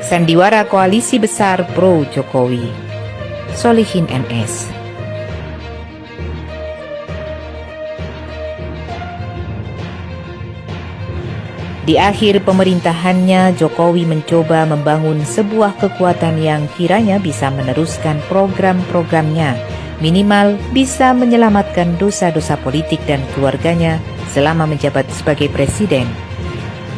Sandiwara Koalisi Besar Pro Jokowi, Solihin NS. Di akhir pemerintahannya, Jokowi mencoba membangun sebuah kekuatan yang kiranya bisa meneruskan program-programnya, minimal bisa menyelamatkan dosa-dosa politik dan keluarganya selama menjabat sebagai presiden.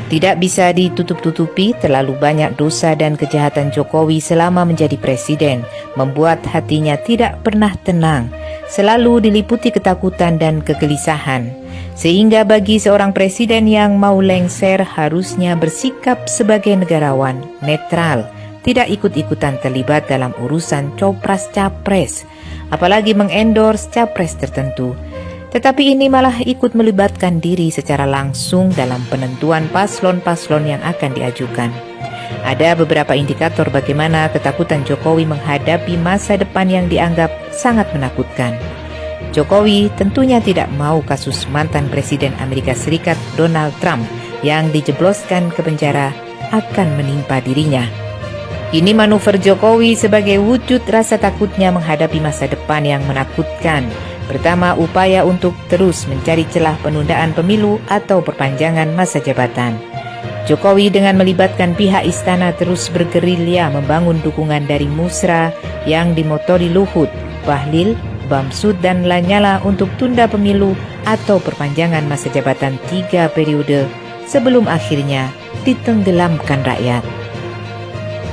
Tidak bisa ditutup-tutupi, terlalu banyak dosa dan kejahatan Jokowi selama menjadi presiden, membuat hatinya tidak pernah tenang, selalu diliputi ketakutan dan kegelisahan. Sehingga bagi seorang presiden yang mau lengser harusnya bersikap sebagai negarawan, netral, tidak ikut-ikutan terlibat dalam urusan copras-capres, apalagi mengendorse capres tertentu. Tetapi ini malah ikut melibatkan diri secara langsung dalam penentuan paslon-paslon yang akan diajukan. Ada beberapa indikator bagaimana ketakutan Jokowi menghadapi masa depan yang dianggap sangat menakutkan. Jokowi tentunya tidak mau kasus mantan Presiden Amerika Serikat Donald Trump yang dijebloskan ke penjara akan menimpa dirinya. Ini manuver Jokowi sebagai wujud rasa takutnya menghadapi masa depan yang menakutkan. Pertama, upaya untuk terus mencari celah penundaan pemilu atau perpanjangan masa jabatan. Jokowi dengan melibatkan pihak istana terus bergerilya membangun dukungan dari Musra yang dimotori Luhut, Bahlil, Bamsud dan Lanyala untuk tunda pemilu atau perpanjangan masa jabatan 3 periode sebelum akhirnya ditenggelamkan rakyat.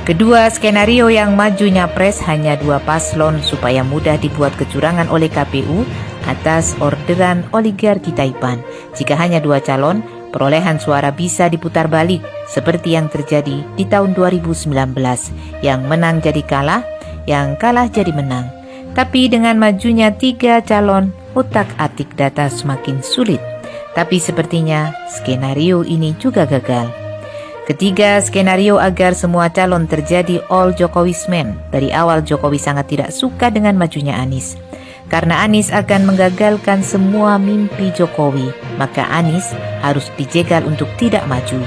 Kedua, skenario yang maju nyapres hanya 2 paslon supaya mudah dibuat kecurangan oleh KPU atas orderan oligarki Taipan. Jika hanya 2 calon, perolehan suara bisa diputar balik seperti yang terjadi di tahun 2019. Yang menang jadi kalah, yang kalah jadi menang. Tapi dengan majunya 3 calon, otak-atik data semakin sulit. Tapi sepertinya skenario ini juga gagal. Ketiga, skenario agar semua calon terjadi all Jokowismen. Dari awal Jokowi sangat tidak suka dengan majunya Anies. Karena Anies akan menggagalkan semua mimpi Jokowi, maka Anies harus dijegal untuk tidak maju.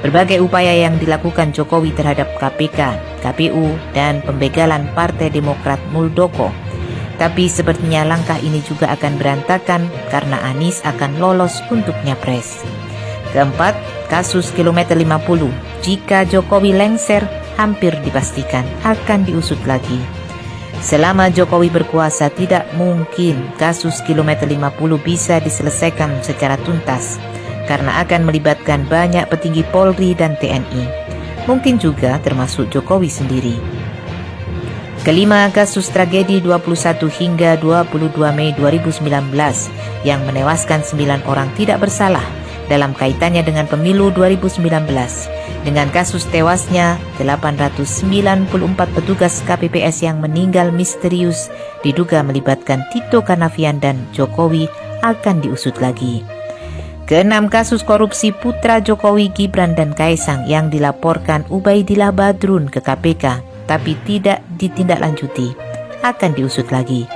Berbagai upaya yang dilakukan Jokowi terhadap KPK, KPU, dan pembegalan Partai Demokrat Muldoko. Tapi sepertinya langkah ini juga akan berantakan karena Anies akan lolos untuk nyapres. Keempat, kasus kilometer 50. Jika Jokowi lengser, hampir dipastikan akan diusut lagi. Selama Jokowi berkuasa, tidak mungkin kasus kilometer 50 bisa diselesaikan secara tuntas karena akan melibatkan banyak petinggi Polri dan TNI. Mungkin juga termasuk Jokowi sendiri. Kelima, kasus tragedi 21 hingga 22 Mei 2019 yang menewaskan 9 orang tidak bersalah dalam kaitannya dengan pemilu 2019. Dengan kasus tewasnya 894 petugas KPPS yang meninggal misterius diduga melibatkan Tito Karnavian dan Jokowi akan diusut lagi. Keenam, kasus korupsi putra Jokowi Gibran dan Kaisang yang dilaporkan Ubaidillah Badrun ke KPK tapi tidak ditindaklanjuti akan diusut lagi.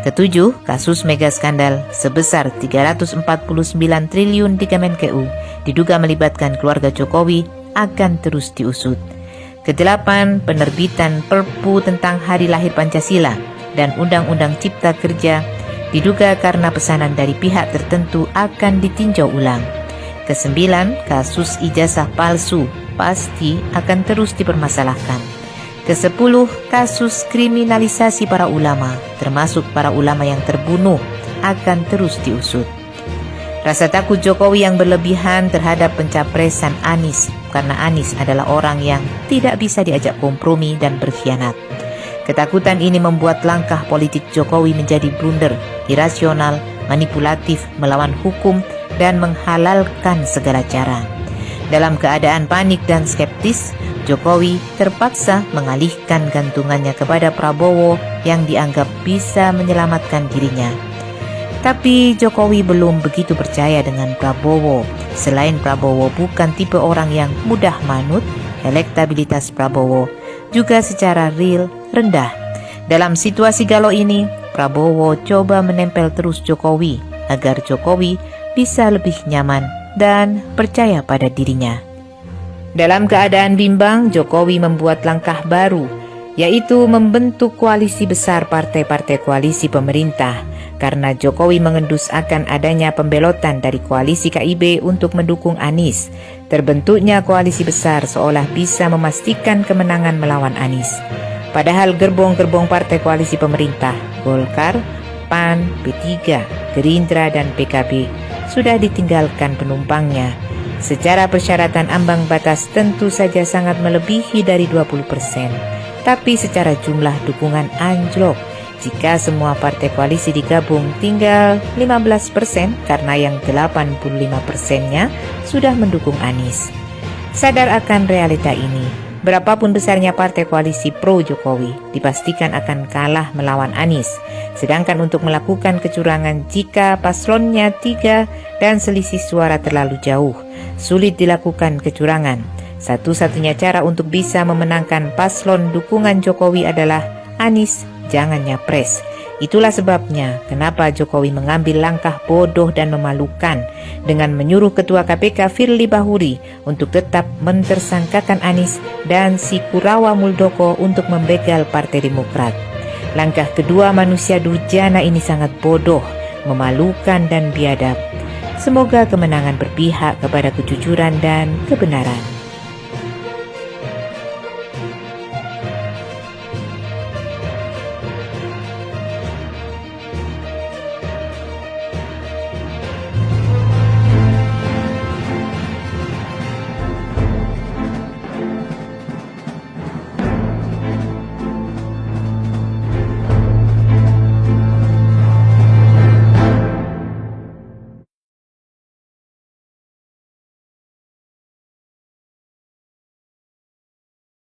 Ketujuh, kasus mega skandal sebesar 349 triliun di Kemenkeu diduga melibatkan keluarga Jokowi akan terus diusut. Kedelapan, penerbitan Perpu tentang Hari Lahir Pancasila dan Undang-Undang Cipta Kerja diduga karena pesanan dari pihak tertentu akan ditinjau ulang. Kesembilan, kasus ijazah palsu pasti akan terus dipermasalahkan. Kesepuluh, kasus kriminalisasi para ulama, termasuk para ulama yang terbunuh, akan terus diusut. Rasa takut Jokowi yang berlebihan terhadap pencapresan Anies, karena Anies adalah orang yang tidak bisa diajak kompromi dan berkhianat. Ketakutan ini membuat langkah politik Jokowi menjadi blunder, irasional, manipulatif, melawan hukum, dan menghalalkan segala cara. Dalam keadaan panik dan skeptis, Jokowi terpaksa mengalihkan gantungannya kepada Prabowo yang dianggap bisa menyelamatkan dirinya. Tapi Jokowi belum begitu percaya dengan Prabowo. Selain Prabowo bukan tipe orang yang mudah manut, elektabilitas Prabowo juga secara real rendah. Dalam situasi galau ini, Prabowo coba menempel terus Jokowi agar Jokowi bisa lebih nyaman dan percaya pada dirinya. Dalam keadaan bimbang, Jokowi membuat langkah baru, yaitu membentuk koalisi besar partai-partai koalisi pemerintah, karena Jokowi mengendus akan adanya pembelotan dari koalisi KIB untuk mendukung Anies. Terbentuknya koalisi besar seolah bisa memastikan kemenangan melawan Anies. Padahal gerbong-gerbong partai koalisi pemerintah, Golkar, PAN, P3, Gerindra, dan PKB sudah ditinggalkan penumpangnya. Secara persyaratan ambang batas tentu saja sangat melebihi dari 20%. Tapi secara jumlah dukungan anjlok. Jika semua partai koalisi digabung tinggal 15% karena yang 85%-nya sudah mendukung Anies. Sadar akan realita ini, berapapun besarnya partai koalisi pro Jokowi dipastikan akan kalah melawan Anies. Sedangkan untuk melakukan kecurangan jika paslonnya 3 dan selisih suara terlalu jauh, sulit dilakukan kecurangan. Satu-satunya cara untuk bisa memenangkan paslon dukungan Jokowi adalah Anies jangan nyapres. Itulah sebabnya kenapa Jokowi mengambil langkah bodoh dan memalukan dengan menyuruh Ketua KPK Firly Bahuri untuk tetap mentersangkakan Anies dan si Kurawa Muldoko untuk membegal Partai Demokrat. Langkah kedua manusia durjana ini sangat bodoh, memalukan dan biadab. Semoga kemenangan berpihak kepada kejujuran dan kebenaran.